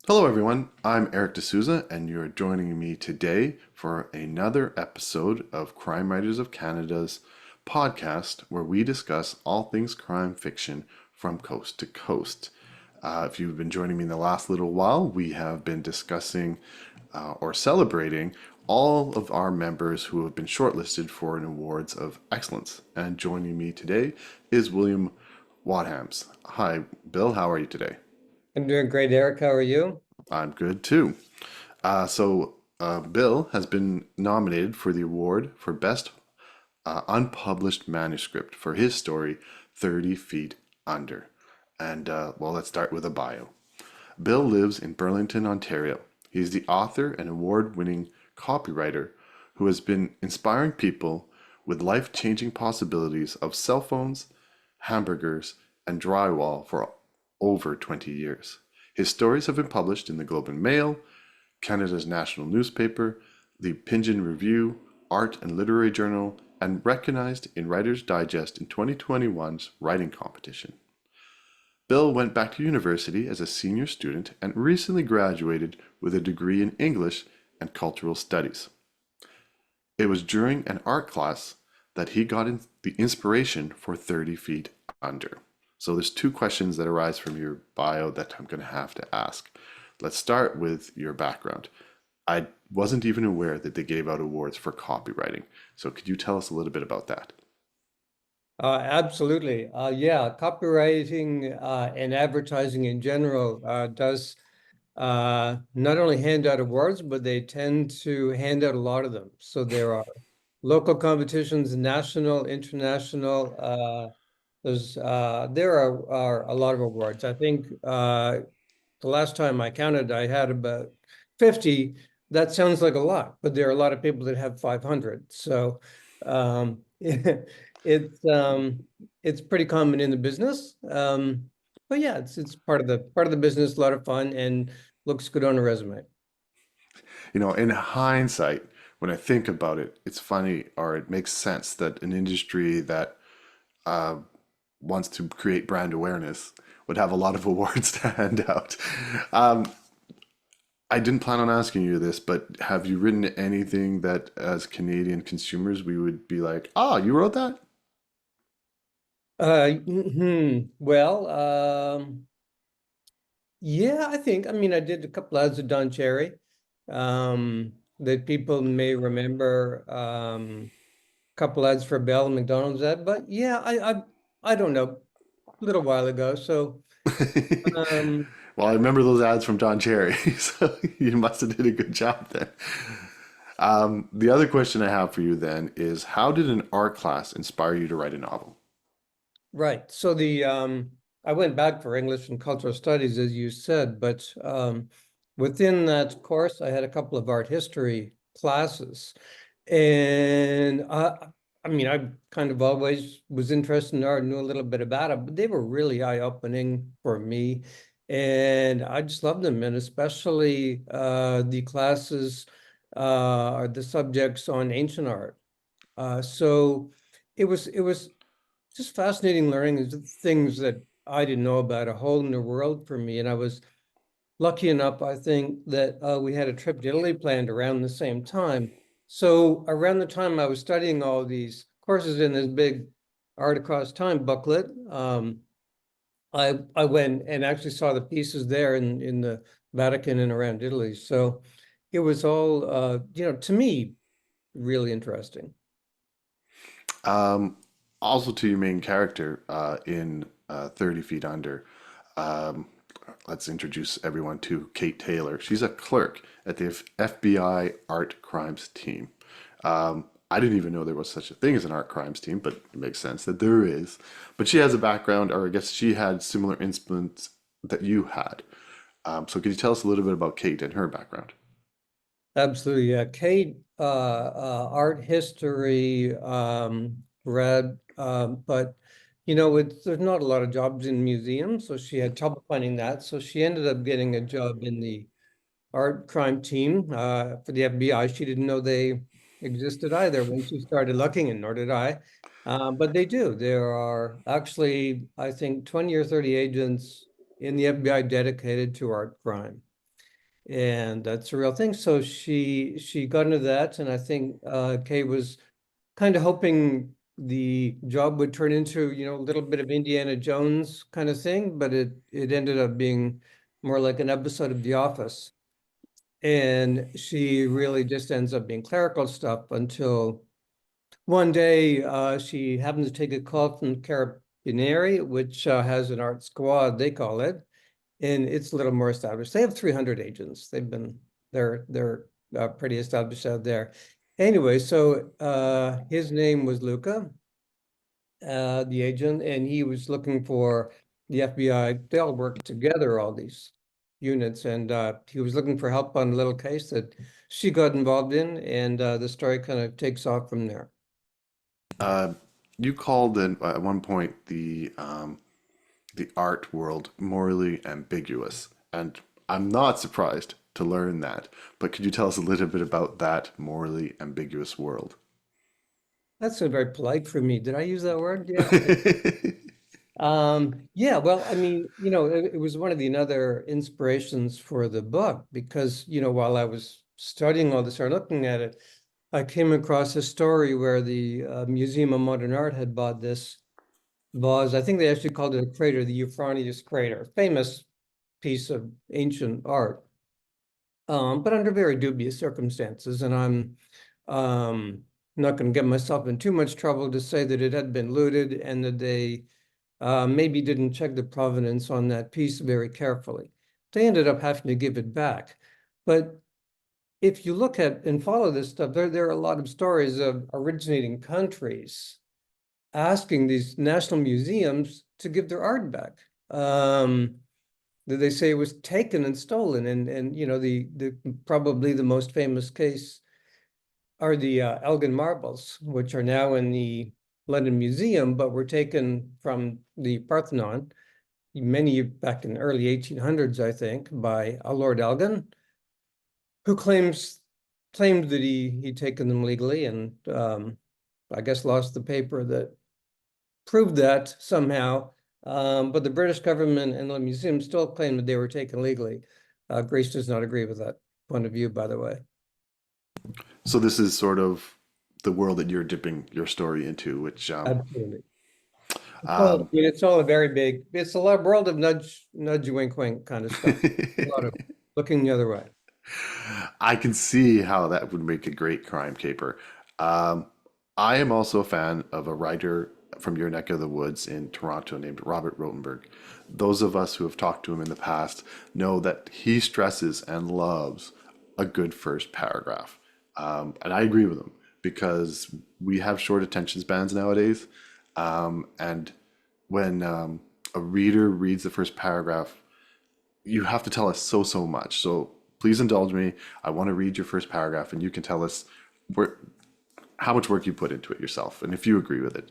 Hello, everyone. I'm Eric D'Souza, and you're joining me today for another episode of Crime Writers of Canada's podcast, where we discuss all things crime fiction from coast to coast. If you've been joining me in the last little while, we have been discussing or celebrating all of our members who have been shortlisted for an awards of excellence. And joining me today is William Wodhams. Hi, Bill. How are you today? I'm doing great, Eric. How are you? I'm good too. Bill has been nominated for the award for Best Unpublished Manuscript for his story, 30 Feet Under. Let's start with a bio. Bill lives in Burlington, Ontario. He's the author and award winning copywriter who has been inspiring people with life changing possibilities of cell phones, hamburgers, and drywall for over 20 years. His stories have been published in the Globe and Mail, Canada's national newspaper, the Pigeon Review, Art and Literary Journal, and recognized in Writer's Digest in 2021's writing competition. Bill went back to university as a senior student and recently graduated with a degree in English and Cultural Studies. It was during an art class that he got the inspiration for 30 Feet Under. So there's two questions that arise from your bio that I'm going to have to ask. Let's start with your background. I wasn't even aware that they gave out awards for copywriting. So could you tell us a little bit about that? Absolutely. Yeah, copywriting and advertising in general does not only hand out awards, but they tend to hand out a lot of them. So there are local competitions, national, international. There are a lot of awards. I think the last time I counted, I had about 50. That sounds like a lot, but there are a lot of people that have 500. So it's it's pretty common in the business. But yeah, it's part of the business, a lot of fun, and looks good on a resume. In hindsight, when I think about it, it's funny or it makes sense that an industry that uh, wants to create brand awareness would have a lot of awards to hand out. Um, I didn't plan on asking you this, but have you written anything that, as Canadian consumers, we would be like, "Ah, you wrote that"? Well, yeah, I mean, I did a couple ads of Don Cherry, that people may remember, couple ads for Bell and McDonald's ad, but yeah, I don't know, a little while ago. So, um, Well, I remember those ads from Don Cherry, so you must have did a good job then. The other question I have for you then is, how did an art class inspire you to write a novel? right. So I went back for English and cultural studies, as you said, but within that course, I had a couple of art history classes. And I mean, I kind of always was interested in art, knew a little bit about it, but they were really eye-opening for me. And I just loved them. And especially the classes, the subjects on ancient art. So it was just fascinating learning things that I didn't know about, a whole new world for me. And I was lucky enough, I think, that we had a trip to Italy planned around the same time. So around the time I was studying all these courses in this big Art Across Time booklet, I went and actually saw the pieces there in the Vatican and around Italy. So it was all, to me, really interesting. Um, Also, to your main character in 30 Feet Under, um, let's introduce everyone to Kate Taylor. She's a clerk at the FBI Art Crimes Team. I didn't even know there was such a thing as an art crimes team, but it makes sense that there is. But she has a background, or I guess she had similar influence that you had. So could you tell us a little bit about Kate and her background? Absolutely, yeah. Kate, art history, read, but there's not a lot of jobs in museums, so she had trouble finding that. So she ended up getting a job in the art crime team for the FBI. She didn't know they existed either when she started looking, and nor did I. But they do. There are actually, I think, 20 or 30 agents in the FBI dedicated to art crime. and that's a real thing. So she got into that, and I think Kay was kind of hoping the job would turn into, a little bit of Indiana Jones kind of thing, but it ended up being more like an episode of The Office. And she really just ends up being clerical stuff until one day she happens to take a call from Carabinieri, which has an art squad, they call it, and it's a little more established. They have 300 agents. They're pretty established out there. Anyway, so his name was Luca, the agent, and he was looking for the FBI. They all work together, all these units, and he was looking for help on a little case that she got involved in, and the story kind of takes off from there. Uh, you called it at one point the art world morally ambiguous, and I'm not surprised to learn that. But could you tell us a little bit about that morally ambiguous world? That's so very polite for me. Did I use that word? Yeah. Yeah, well, I mean, it was one of the other inspirations for the book because, while I was studying all this or looking at it, I came across a story where the Museum of Modern Art had bought this vase. I think they actually called it a crater, the Euphrates crater, famous piece of ancient art, but under very dubious circumstances. And I'm not going to get myself in too much trouble to say that it had been looted and that they maybe didn't check the provenance on that piece very carefully. They ended up having to give it back. But if you look at and follow this stuff, there are a lot of stories of originating countries asking these national museums to give their art back. That they say it was taken and stolen, and the probably the most famous case are the Elgin marbles, which are now in the London Museum, but were taken from the Parthenon many back in the early 1800s, I think, by a Lord Elgin, who claimed that he'd taken them legally, and I guess lost the paper that proved that somehow. But the British government and the museum still claim that they were taken legally. Grace does not agree with that point of view, by the way. So this is sort of the world that you're dipping your story into, which Absolutely. It's all a very big, it's a world of nudge, nudge, wink, wink kind of stuff. A lot of looking the other way. I can see how that would make a great crime caper. Um, I am also a fan of a writer from your neck of the woods in Toronto named Robert Rotenberg. Those of us who have talked to him in the past know that he stresses and loves a good first paragraph. And I agree with him because we have short attention spans nowadays. And when a reader reads the first paragraph, you have to tell us so much. So please indulge me. I want to read your first paragraph, and you can tell us where, how much work you put into it yourself, and if you agree with it.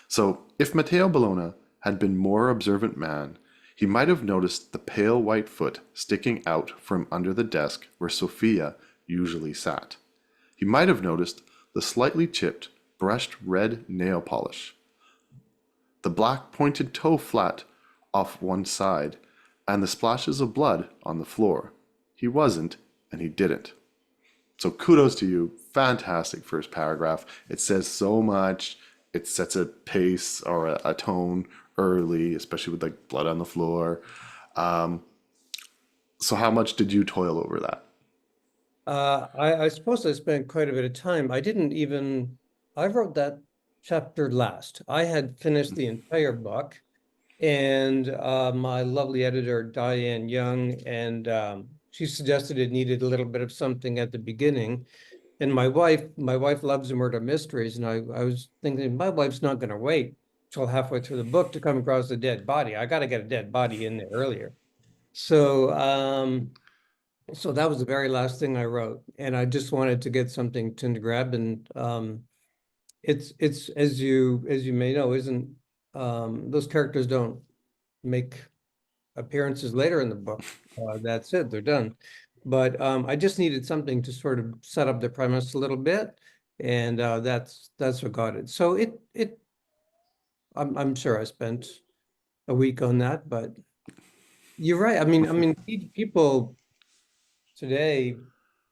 So, if Matteo Bologna had been more observant man, he might have noticed the pale white foot sticking out from under the desk where Sophia usually sat. He might have noticed the slightly chipped, brushed red nail polish, the black pointed toe flat off one side, and the splashes of blood on the floor. He wasn't, and he didn't. So kudos to you. Fantastic first paragraph. It says so much. It sets a pace or a tone early, especially with like blood on the floor. Um, so how much did you toil over that? I suppose I spent quite a bit of time. I wrote that chapter last. I had finished the entire book, and my lovely editor, Diane Young, and she suggested it needed a little bit of something at the beginning. And my wife loves murder mysteries, and I was thinking my wife's not going to wait till halfway through the book to come across a dead body. I got to get a dead body in there earlier. So so that was the very last thing I wrote, and I just wanted to get something to grab. And it's as you may know, isn't those characters don't make appearances later in the book. That's it, they're done. But I just needed something to sort of set up the premise a little bit, and that's what got it. So I'm sure I spent a week on that, but you're right. I mean, people today,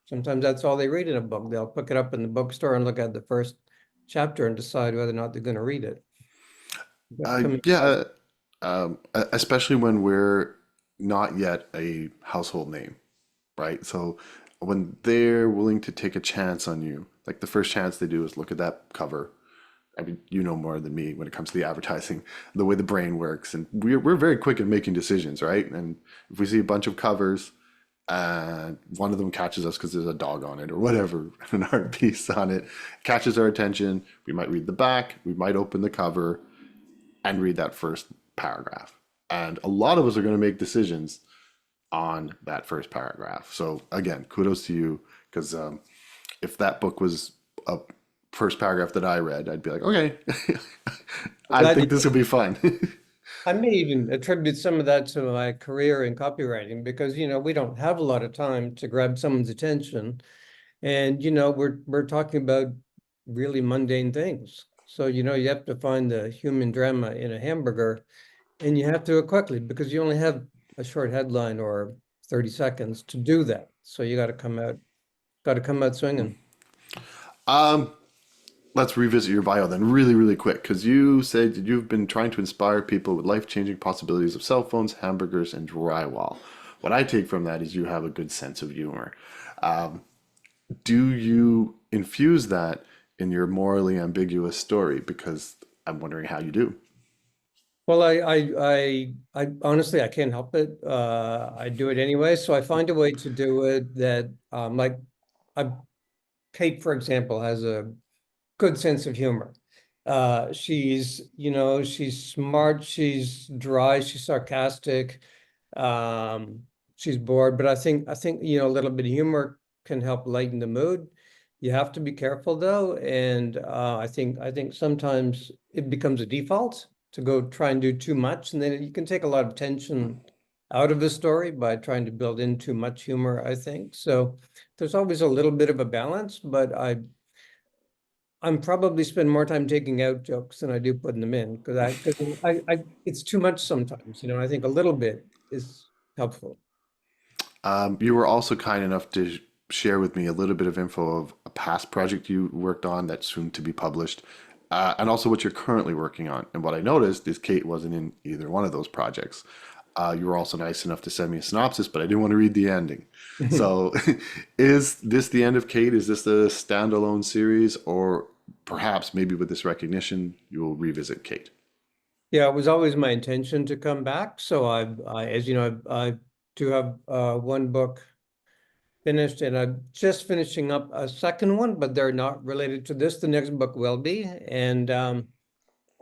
sometimes that's all they read in a book. They'll pick it up in the bookstore and look at the first chapter and decide whether or not they're going to read it. Coming back. Yeah, especially when we're not yet a household name, right? So when they're willing to take a chance on you, like the first chance they do is look at that cover. I mean, you know more than me when it comes to the advertising, the way the brain works, and we're very quick at making decisions, right? And if we see a bunch of covers and one of them catches us because there's a dog on it or whatever, an art piece on it, catches our attention, we might read the back, we might open the cover and read that first paragraph. And a lot of us are going to make decisions on that first paragraph. So again, kudos to you because if that book was a first paragraph that I read, I'd be like, okay, I Glad think you this will be fun. I may even attribute some of that to my career in copywriting because, we don't have a lot of time to grab someone's attention. And, we're talking about really mundane things. So, you have to find the human drama in a hamburger and you have to do it quickly because you only have a short headline or 30 seconds to do that. So you got to come out swinging. um, let's revisit your bio then really, really quick because you said that you've been trying to inspire people with life-changing possibilities of cell phones, hamburgers, and drywall. What I take from that is you have a good sense of humor. Do you infuse that in your morally ambiguous story? Because I'm wondering how you do. Well, I honestly, I can't help it. I do it anyway. So I find a way to do it that, like, I, Kate, for example, has a good sense of humor. She's smart, she's dry, she's sarcastic, um, she's bored, but I think, a little bit of humor can help lighten the mood. You have to be careful though, and I think sometimes it becomes a default to go try and do too much, and then you can take a lot of tension out of the story by trying to build in too much humor, I think. So there's always a little bit of a balance, but I'm probably spend more time taking out jokes than I do putting them in because it's too much sometimes, I think a little bit is helpful. You were also kind enough to share with me a little bit of info of a past project you worked on that's soon to be published, and also what you're currently working on. And what I noticed is Kate wasn't in either one of those projects. You were also nice enough to send me a synopsis, but I didn't want to read the ending. So, is this the end of Kate? Is this a standalone series, or perhaps maybe with this recognition, you will revisit Kate? Yeah, it was always my intention to come back. So as you know, I do have one book finished, and I'm just finishing up a second one, but they're not related to this. The next book will be, and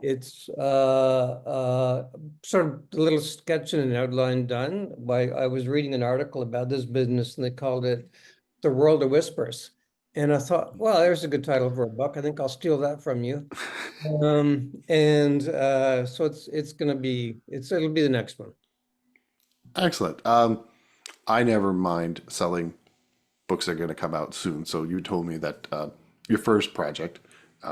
it's sort of a little sketch and an outline done. I was reading an article about this business, and they called it "The World of Whispers." And I thought, well, there's a good title for a book. I think I'll steal that from you. And so it'll be the next one. Excellent. I never mind selling books that are going to come out soon. So you told me that your first project,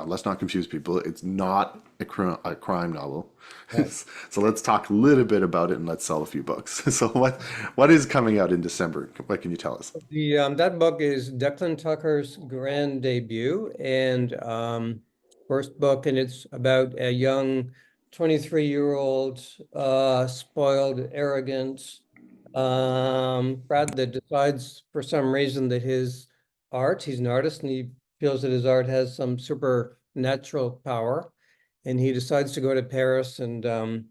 let's not confuse people, it's not a crime novel. Right. So let's talk a little bit about it and let's sell a few books. So what is coming out in December? What can you tell us? The that book is Declan Tucker's grand debut and first book, and it's about a young 23-year-old spoiled, arrogant Brad that decides for some reason that he's an artist and he feels that his art has some supernatural power, and he decides to go to Paris and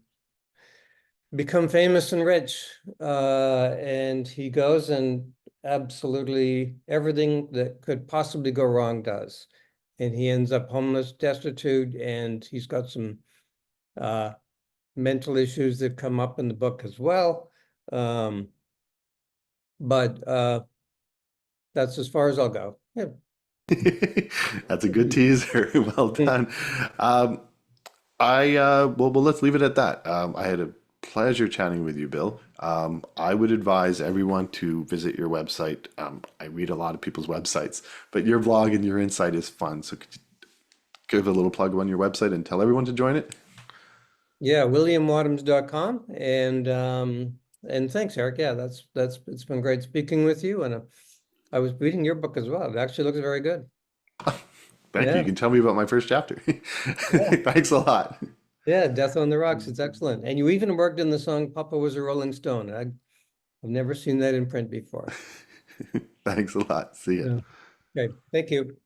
become famous and rich. And he goes and absolutely everything that could possibly go wrong does. And he ends up homeless, destitute, and he's got some uh, mental issues that come up in the book as well. Um, but that's as far as I'll go. Yeah. That's a good teaser. Well done. Um, well, let's leave it at that. I had a pleasure chatting with you, Bill. I would advise everyone to visit your website. I read a lot of people's websites, but your blog and your insight is fun. So could you give a little plug on your website and tell everyone to join it? Yeah, williamwodhams.com. And And thanks, Eric. Yeah, it's been great speaking with you. And I was reading your book as well. It actually looks very good. Thank you. You Yeah. can tell me about my first chapter. Yeah. Thanks a lot. Yeah. Death on the Rocks. It's excellent. And you even worked in the song Papa Was a Rolling Stone. I've never seen that in print before. Thanks a lot. See ya. Yeah. Okay. Thank you.